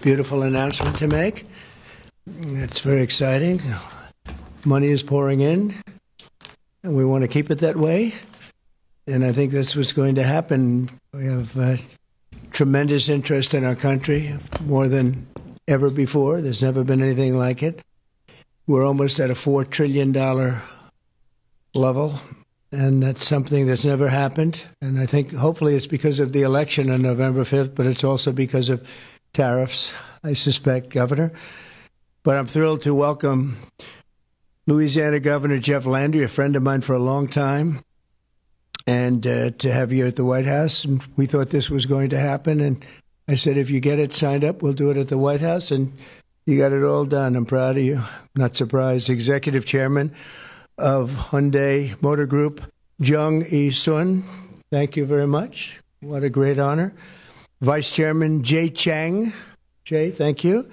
beautiful announcement to make. It's very exciting. Money is pouring in, and we want to keep it that way. And I think that's what's going to happen. We have tremendous interest in our country, more than ever before. There's never been anything like it. We're almost at a $4 trillion level, and that's something that's never happened. And I think hopefully it's because of the election on November 5th, but it's also because of tariffs, I suspect, Governor. But I'm thrilled to welcome Louisiana Governor Jeff Landry, a friend of mine for a long time, and to have you at the White House. And we thought this was going to happen, and I said, if you get it signed up, we'll do it at the White House, and you got it all done. I'm proud of you. Not surprised. Executive Chairman of Hyundai Motor Group, Jung E-sun. Thank you very much. What a great honor. Vice Chairman Jay Chang. Jay, thank you.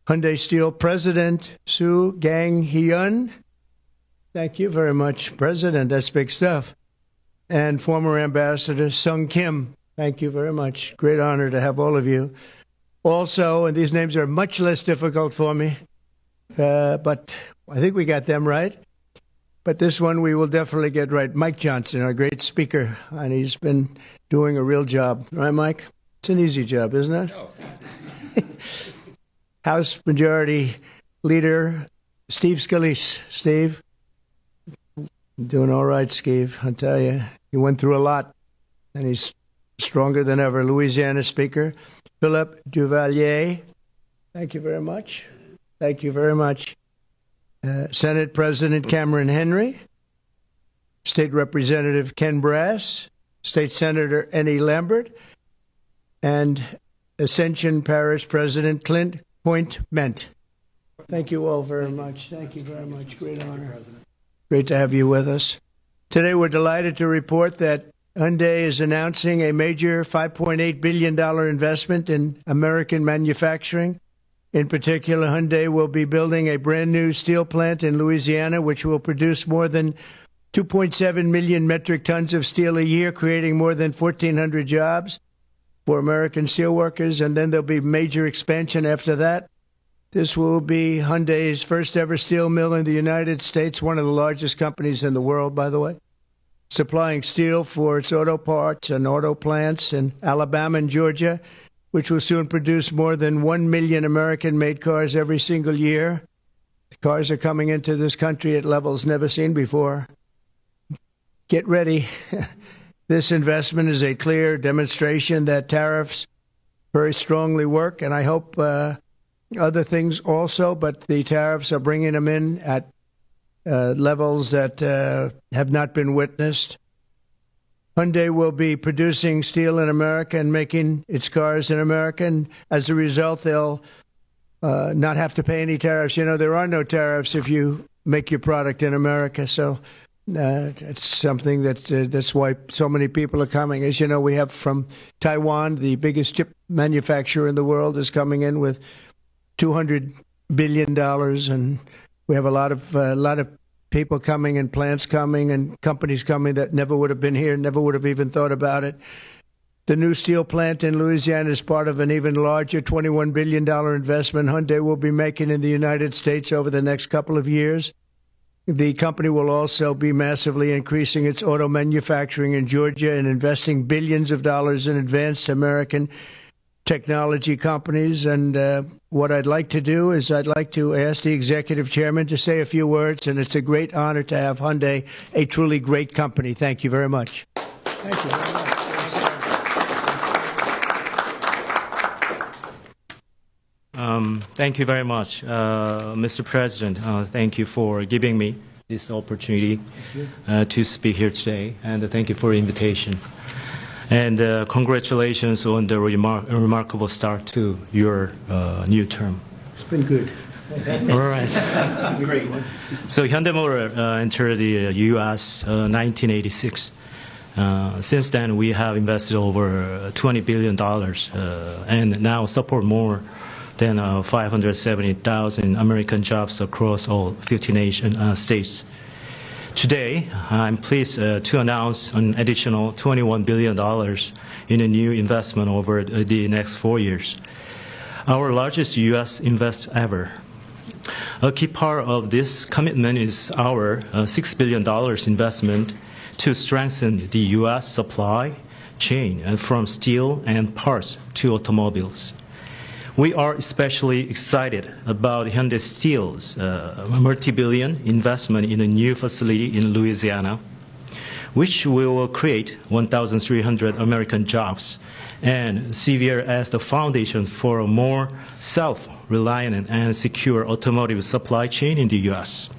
Hyundai Steel President Soo Gang-hyun. Thank you very much, President. That's big stuff. And former Ambassador Sung Kim. Thank you very much. Great honor to have all of you. Also, and these names are much less difficult for me, but I think we got them right. But this one we will definitely get right. Mike Johnson, our great speaker, and he's been doing a real job. Right, Mike? It's an easy job, isn't it? Oh. House Majority Leader Steve Scalise. Steve? Doing all right, Steve. I'll tell you. He went through a lot, and he's stronger than ever. Louisiana Speaker Philip Duvalier. Thank you very much. Thank you very much. Senate President Cameron Henry. State Representative Ken Brass. State Senator Ennie Lambert. And Ascension Parish President Clint Point Ment. Thank you all very much. Thank you very much. Great honor. Great to have you with us. Today we're delighted to report that Hyundai is announcing a major $5.8 billion investment in American manufacturing. In particular, Hyundai will be building a brand new steel plant in Louisiana, which will produce more than 2.7 million metric tons of steel a year, creating more than 1,400 jobs for American steelworkers. And then there'll be major expansion after that. This will be Hyundai's first ever steel mill in the United States, one of the largest companies in the world, by the way, supplying steel for its auto parts and auto plants in Alabama and Georgia, which will soon produce more than 1 million American-made cars every single year. The cars are coming into this country at levels never seen before. Get ready. This investment is a clear demonstration that tariffs very strongly work, and I hope other things also, but the tariffs are bringing them in at levels that have not been witnessed. Hyundai will be producing steel in America and making its cars in America, and as a result, they'll not have to pay any tariffs. You know, there are no tariffs if you make your product in America, so it's something that's why so many people are coming. As you know, we have from Taiwan, the biggest chip manufacturer in the world, is coming in with $200 billion, and we have a lot of people coming and plants coming and companies coming that never would have been here, never would have even thought about it. The new steel plant in Louisiana is part of an even larger $21 billion investment Hyundai will be making in the United States over the next couple of years. The company will also be massively increasing its auto manufacturing in Georgia and investing billions of dollars in advanced American technology companies. And what I'd like to do is I'd like to ask the executive chairman to say a few words, and it's a great honor to have Hyundai, a truly great company. Thank you very much. Thank you very much. Thank you very much, Mr. President. Thank you for giving me this opportunity to speak here today, and thank you for the invitation. And congratulations on the remarkable start to your new term. It's been good. All right. It's been great. So Hyundai Motor entered the U.S. 1986. Since then, we have invested over $20 billion and now support more than 570,000 American jobs across all 50 states. Today, I'm pleased to announce an additional $21 billion in a new investment over the next 4 years. our largest U.S. invest ever. A key part of this commitment is our $6 billion investment to strengthen the U.S. supply chain from steel and parts to automobiles. We are especially excited about Hyundai Steel's multi-billion investment in a new facility in Louisiana, which will create 1,300 American jobs and serve as the foundation for a more self-reliant and secure automotive supply chain in the U.S.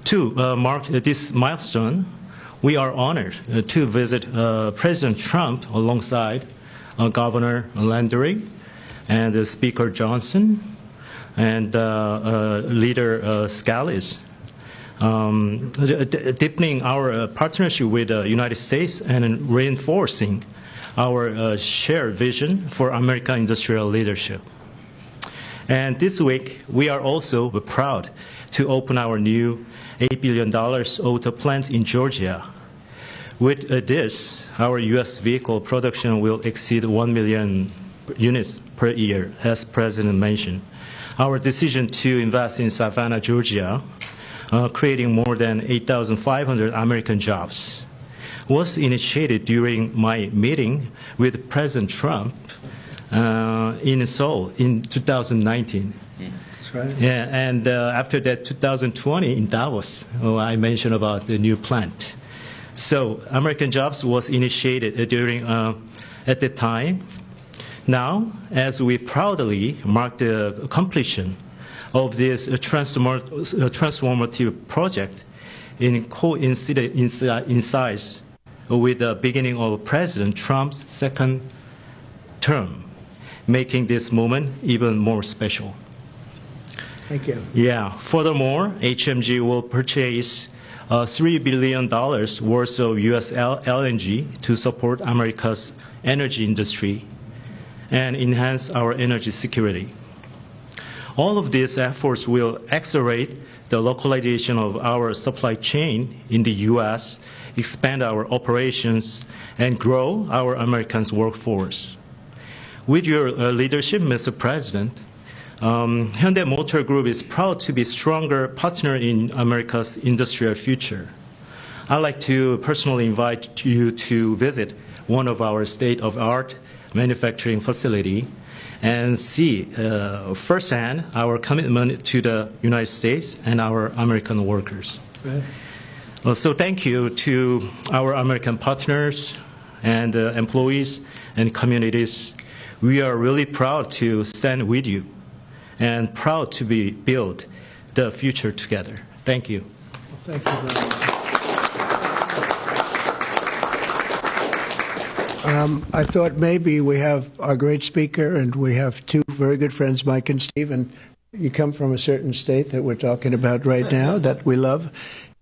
To mark this milestone, we are honored to visit President Trump alongside Governor Landry and Speaker Johnson and Leader Scalise, deepening our partnership with the United States and reinforcing our shared vision for American industrial leadership. And this week, we are also proud to open our new $8 billion auto plant in Georgia. With this, our U.S. vehicle production will exceed 1 million units per year, as President mentioned. Our decision to invest in Savannah, Georgia, creating more than 8,500 American jobs, was initiated during my meeting with President Trump in Seoul in 2019. That's right. Yeah, and after that, 2020 in Davos, I mentioned about the new plant. So American jobs was initiated during at the time. Now, as we proudly mark the completion of this transformative project, coincides with the beginning of President Trump's second term, making this moment even more special. Thank you. Yeah. Furthermore, HMG will purchase $3 billion worth of U.S. LNG to support America's energy industry and enhance our energy security. All of these efforts will accelerate the localization of our supply chain in the U.S., expand our operations, and grow our American workforce. With your leadership, Mr. President, Hyundai Motor Group is proud to be a stronger partner in America's industrial future. I'd like to personally invite you to visit one of our state-of-the-art manufacturing facility and see firsthand our commitment to the United States and our American workers. Right. So thank you to our American partners and employees and communities. We are really proud to stand with you and proud to build the future together. Thank you. Well, thank you very much. I thought maybe we have our great speaker and we have two very good friends, Mike and Steve, and you come from a certain state that we're talking about right now that we love,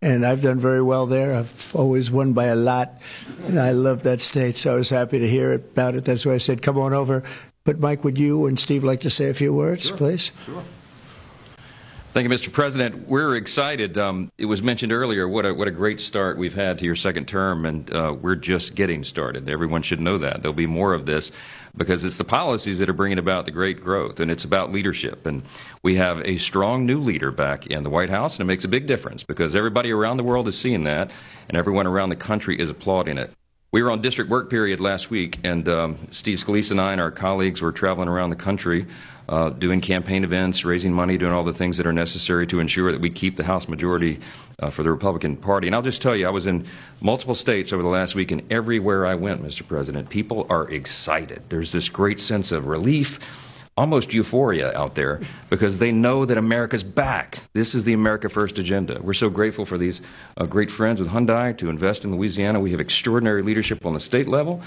and I've done very well there. I've always won by a lot, and I love that state, so I was happy to hear about it. That's why I said, come on over. But Mike, would you and Steve like to say a few words, Sure. please? Sure. Thank you, Mr. President. We're excited. It was mentioned earlier what a great start we've had to your second term, and we're just getting started. Everyone should know that. There'll be more of this because it's the policies that are bringing about the great growth, and it's about leadership. And we have a strong new leader back in the White House, and it makes a big difference because everybody around the world is seeing that, and everyone around the country is applauding it. We were on district work period last week, and Steve Scalise and I and our colleagues were traveling around the country doing campaign events, raising money, doing all the things that are necessary to ensure that we keep the House majority for the Republican Party. And I'll just tell you, I was in multiple states over the last week, and everywhere I went, Mr. President, people are excited. There's this great sense of relief, almost euphoria out there, because they know that America's back. This is the America First agenda. We're so grateful for these great friends with Hyundai to invest in Louisiana. We have extraordinary leadership on the state level,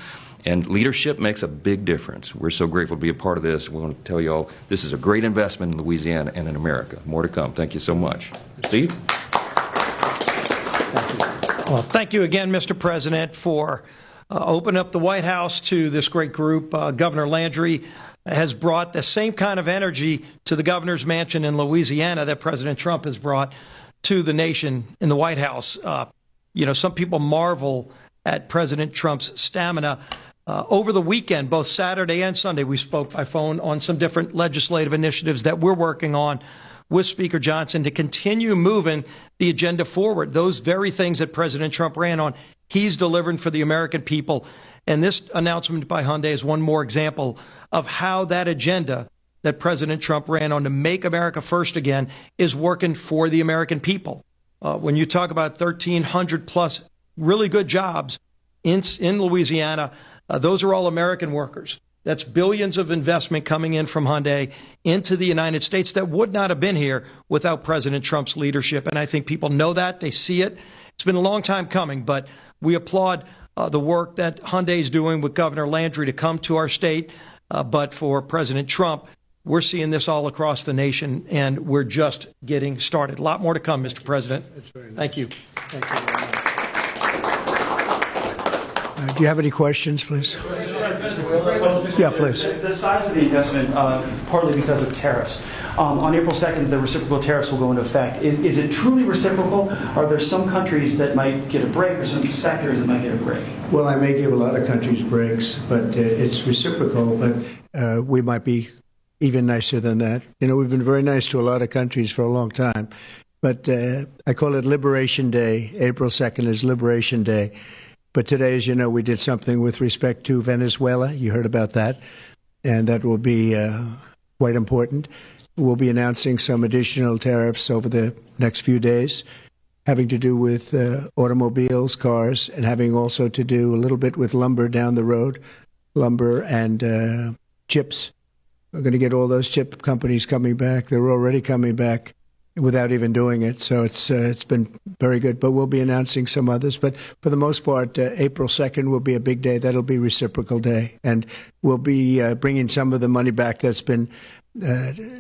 and leadership makes a big difference. We're so grateful to be a part of this. We want to tell you all this is a great investment in Louisiana and in America. More to come. Thank you so much. Steve? Well, thank you again, Mr. President, for opening up the White House to this great group. Governor Landry has brought the same kind of energy to the governor's mansion in Louisiana that President Trump has brought to the nation in the White House. Some people marvel at President Trump's stamina. Over the weekend, both Saturday and Sunday, we spoke by phone on some different legislative initiatives that we're working on with Speaker Johnson to continue moving the agenda forward. Those very things that President Trump ran on, he's delivering for the American people. And this announcement by Hyundai is one more example of how that agenda that President Trump ran on to make America first again is working for the American people. When you talk about 1,300 plus really good jobs in Louisiana, those are all American workers. That's billions of investment coming in from Hyundai into the United States that would not have been here without President Trump's leadership. And I think people know that. They see it. It's been a long time coming, but we applaud the work that Hyundai is doing with Governor Landry to come to our state. But for President Trump, we're seeing this all across the nation, and we're just getting started. A lot more to come, Mr. President. Thank you. Thank you very much. Do you have any questions, please? Yeah, please. The size of the investment, partly because of tariffs. On April 2nd, the reciprocal tariffs will go into effect. Is it truly reciprocal? Are there some countries that might get a break or some sectors that might get a break? Well, I may give a lot of countries breaks, but it's reciprocal, but we might be even nicer than that. You know, we've been very nice to a lot of countries for a long time, but I call it Liberation Day. April 2nd is Liberation Day. But today, as you know, we did something with respect to Venezuela. You heard about that, and that will be quite important. We'll be announcing some additional tariffs over the next few days, having to do with automobiles, cars, and having also to do a little bit with lumber down the road, lumber and chips. We're going to get all those chip companies coming back. They're already coming back without even doing it. So it's been very good. But we'll be announcing some others. But for the most part, April 2nd will be a big day. That'll be reciprocal day. And we'll be bringing some of the money back that's been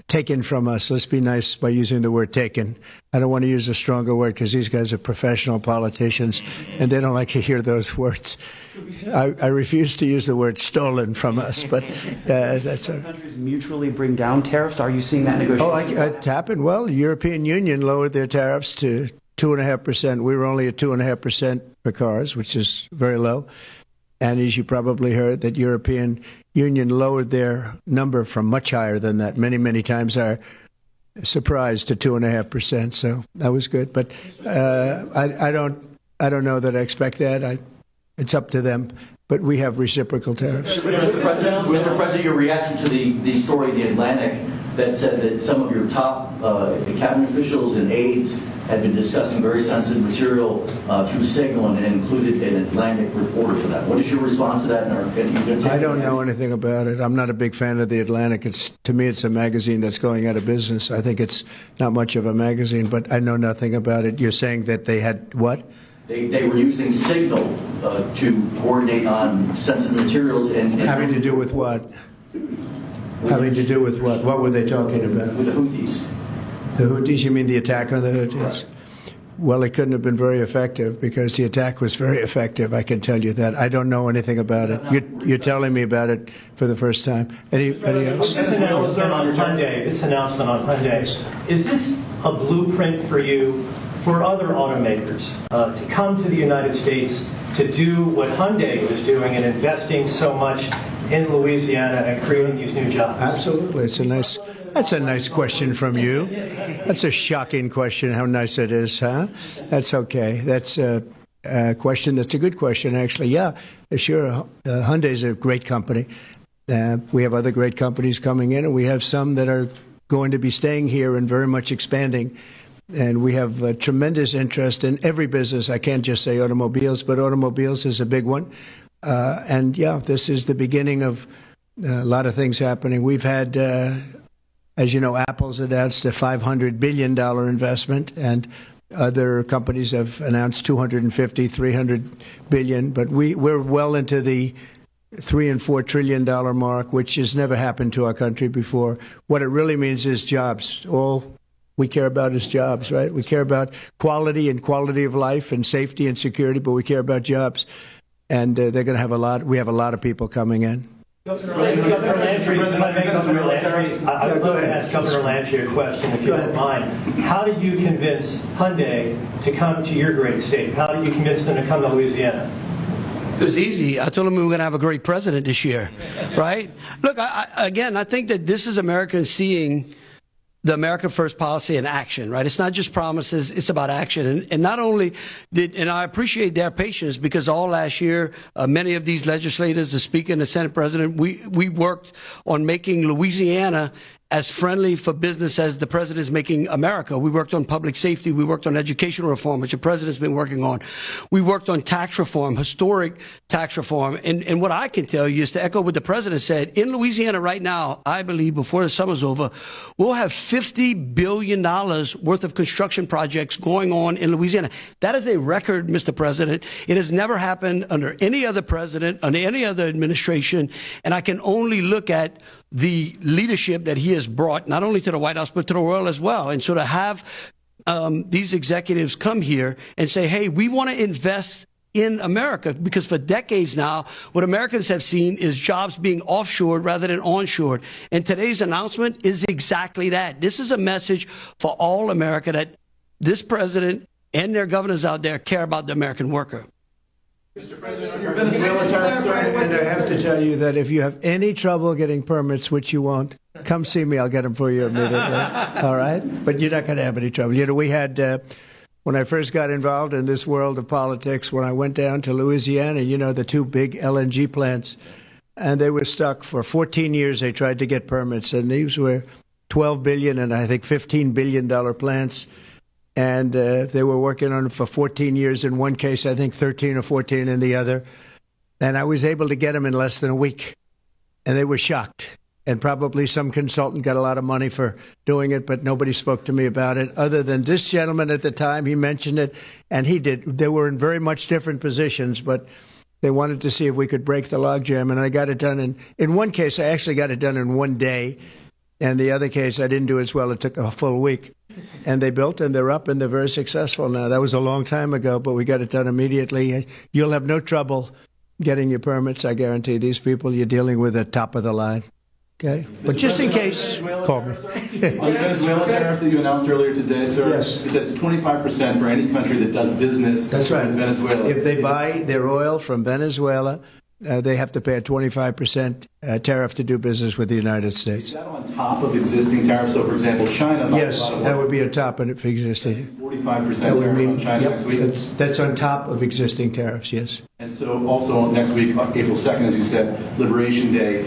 taken from us. Let's be nice by using the word taken. I don't want to use a stronger word because these guys are professional politicians and they don't like to hear those words. I refuse to use the word stolen from us, but that's Some countries mutually bring down tariffs. Are you seeing that negotiation? It happened. Well, the European Union lowered their tariffs to 2.5%. We were only at 2.5% for cars, which is very low. And as you probably heard, that European Union lowered their number from much higher than that, many, many times our surprise to 2.5%. So that was good. But I don't know that I expect that. It's up to them. But we have reciprocal tariffs. Mr. President, your reaction to the story in The Atlantic that said that some of your top cabinet officials and aides had been discussing very sensitive material through Signal and included an Atlantic reporter for that. What is your response to that? I don't know anything about it. I'm not a big fan of The Atlantic. To me, it's a magazine that's going out of business. I think it's not much of a magazine, but I know nothing about it. You're saying that they had what? They were using Signal to coordinate on sensitive materials and having to do with what? Having to do with what? What were they talking about? With the Houthis. The Houthis? You mean the attack on the Houthis? Right. Well, it couldn't have been very effective because the attack was very effective. I can tell you that. I don't know anything about it. You're telling me about it for the first time. Anybody else? This announcement on Hyundai, is this a blueprint for you for other automakers to come to the United States to do what Hyundai was doing and investing so much in Louisiana and creating these new jobs? Absolutely. That's a nice question from you. That's a shocking question, how nice it is, huh? That's okay. That's a question that's a good question, actually. Yeah, sure. Hyundai's a great company. We have other great companies coming in, and we have some that are going to be staying here and very much expanding. And we have tremendous interest in every business. I can't just say automobiles, but automobiles is a big one. And yeah, this is the beginning of a lot of things happening. We've had, as you know, Apple's announced a $500 billion investment, and other companies have announced $250, $300 billion. But we're well into the $3 and $4 trillion mark, which has never happened to our country before. What it really means is jobs. All we care about is jobs, right? We care about quality and quality of life and safety and security, but we care about jobs. And they're going to have we have a lot of people coming in. Governor Landry, I would love to ask Governor Landry a question, if you don't mind. How did you convince Hyundai to come to your great state? How did you convince them to come to Louisiana? was easy. I told him we were going to have a great president this year, right? Look, I think that this is Americans seeing the America First policy in action, right? It's not just promises, it's about action. And not only and I appreciate their patience, because all last year, many of these legislators, the Speaker and the Senate President, we worked on making Louisiana as friendly for business as the president is making America. We worked on public safety. We worked on educational reform, which the president's been working on. We worked on tax reform, historic tax reform. And what I can tell you is to echo what the president said, in Louisiana right now, I believe before the summer's over, we'll have $50 billion worth of construction projects going on in Louisiana. That is a record, Mr. President. It has never happened under any other president, under any other administration. And I can only look at the leadership that he has brought, not only to the White House, but to the world as well. And so to have these executives come here and say, hey, we want to invest in America, because for decades now, what Americans have seen is jobs being offshored rather than onshored. And today's announcement is exactly that. This is a message for all America that this president and their governors out there care about the American worker. Mr. President, on your Venezuela tariffs, and I have to tell you that if you have any trouble getting permits, which you won't, come see me. I'll get them for you immediately. All right? But you're not going to have any trouble. You know, we had, when I first got involved in this world of politics, when I went down to Louisiana, you know, the two big LNG plants, and they were stuck for 14 years. They tried to get permits, and these were $12 billion and I think $15 billion plants. And they were working on it for 14 years in one case, I think 13 or 14 in the other. And I was able to get them in less than a week. And they were shocked. And probably some consultant got a lot of money for doing it, but nobody spoke to me about it. Other than this gentleman at the time, he mentioned it, and he did. They were in very much different positions, but they wanted to see if we could break the logjam. And I got it done. In one case, I actually got it done in one day. And the other case, I didn't do as well. It took a full week. And they built, and they're up, and they're very successful now. That was a long time ago, but we got it done immediately. You'll have no trouble getting your permits, I guarantee. These people you're dealing with are top of the line. Okay? But just in case, call me. On the Venezuela tariffs that you announced earlier today, sir, yes. You said it's 25% for any country that does business That's right. in Venezuela. If they buy their oil from Venezuela, they have to pay a 25% tariff to do business with the United States. Is that on top of existing tariffs? So, for example, China... Yes, that would be on top of existing. 45% tariff on China next week? That's on top of existing tariffs, yes. And so also next week, April 2nd, as you said, Liberation Day.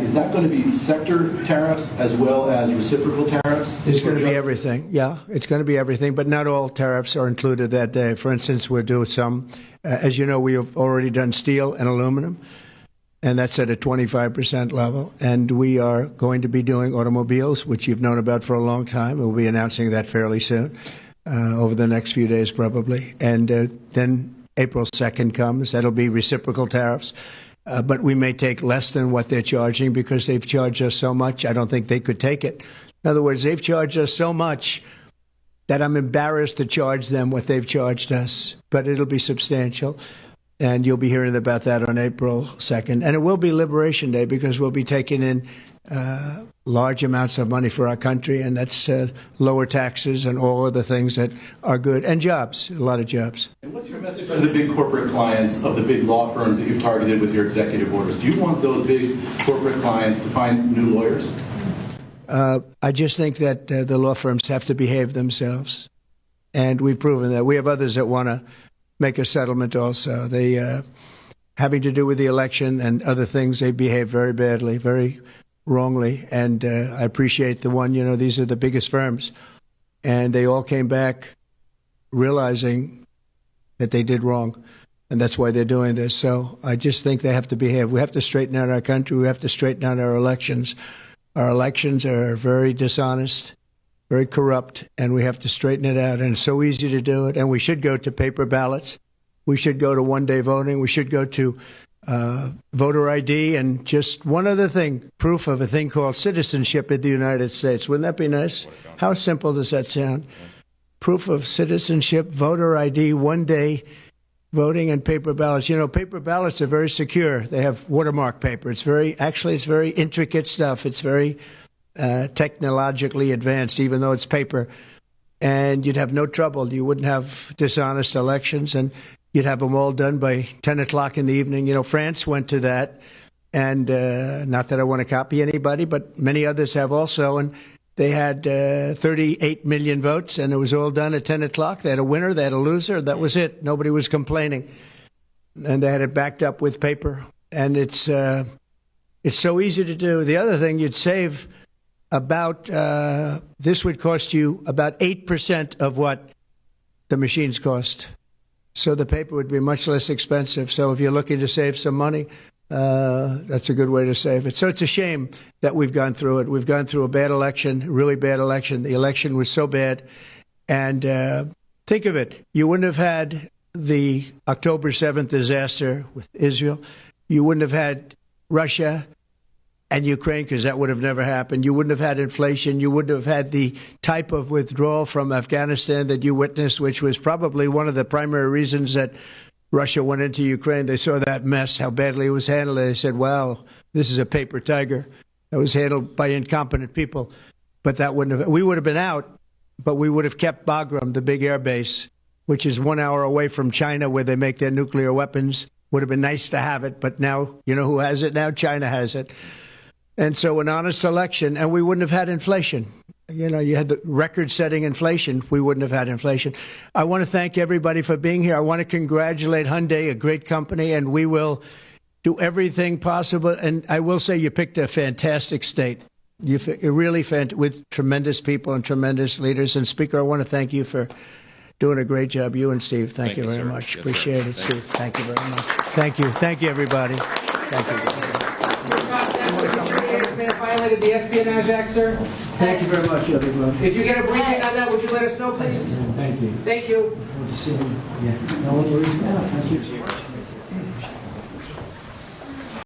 Is that going to be sector tariffs as well as reciprocal tariffs? It's going to be everything, yeah. It's going to be everything, but not all tariffs are included that day. For instance, we'll do some... as you know, we have already done steel and aluminum, and that's at a 25% level. And we are going to be doing automobiles, which you've known about for a long time. We'll be announcing that fairly soon, over the next few days probably. And then April 2nd comes. That'll be reciprocal tariffs. But we may take less than what they're charging because they've charged us so much. I don't think they could take it. In other words, they've charged us so much that I'm embarrassed to charge them what they've charged us, but it'll be substantial. And you'll be hearing about that on April 2nd. And it will be Liberation Day because we'll be taking in large amounts of money for our country, and that's lower taxes and all of the things that are good, and jobs, a lot of jobs. And what's your message to the big corporate clients of the big law firms that you've targeted with your executive orders? Do you want those big corporate clients to find new lawyers? I just think that the law firms have to behave themselves, and we've proven that. We have others that want to make a settlement also. They, having to do with the election and other things, they behave very badly, very wrongly, and I appreciate the one, you know, these are the biggest firms, and they all came back realizing that they did wrong, and that's why they're doing this. So I just think they have to behave. We have to straighten out our country. We have to straighten out our elections. Our elections are very dishonest, very corrupt, and we have to straighten it out. And it's so easy to do it. And we should go to paper ballots. We should go to one-day voting. We should go to voter ID. And just one other thing, proof of a thing called citizenship in the United States. Wouldn't that be nice? How simple does that sound? Proof of citizenship, voter ID, one-day voting, and paper ballots. You know, paper ballots are very secure. They have watermark paper. It's very intricate stuff. It's very technologically advanced, even though it's paper. And you'd have no trouble. You wouldn't have dishonest elections. And you'd have them all done by 10 o'clock in the evening. You know, France went to that, and not that I want to copy anybody, but many others have also, and they had 38 million votes, and it was all done at 10 o'clock. They had a winner, they had a loser, that was it. Nobody was complaining. And they had it backed up with paper. And it's so easy to do. The other thing, you'd save about, this would cost you about 8% of what the machines cost. So the paper would be much less expensive. So if you're looking to save some money, that's a good way to save it. So it's a shame that we've gone through it. We've gone through a bad election, a really bad election. The election was so bad. And think of it. You wouldn't have had the October 7th disaster with Israel. You wouldn't have had Russia and Ukraine, because that would have never happened. You wouldn't have had inflation. You wouldn't have had the type of withdrawal from Afghanistan that you witnessed, which was probably one of the primary reasons that Russia went into Ukraine. They saw that mess, how badly it was handled. They said, wow, this is a paper tiger. That was handled by incompetent people. But that wouldn't have, we would have been out, but we would have kept Bagram, the big air base, which is 1 hour away from China where they make their nuclear weapons. Would have been nice to have it, but now, you know who has it now? China has it. And so an honest election, and we wouldn't have had inflation. You know, you had the record-setting inflation. We wouldn't have had inflation. I want to thank everybody for being here. I want to congratulate Hyundai, a great company, and we will do everything possible. And I will say you picked a fantastic state. You're really with tremendous people and tremendous leaders. And Speaker, I want to thank you for doing a great job. You and Steve, thank you very much. Yes, appreciate it, Steve. Thank you very much. Thank you. Thank you, everybody. Thank you. Violated the Espionage Act, sir. Thank you very much, everybody. If you get a briefing on that, would you let us know, please? Thank you. Thank you. Good to see you. Yeah. No worries, man. Thank you.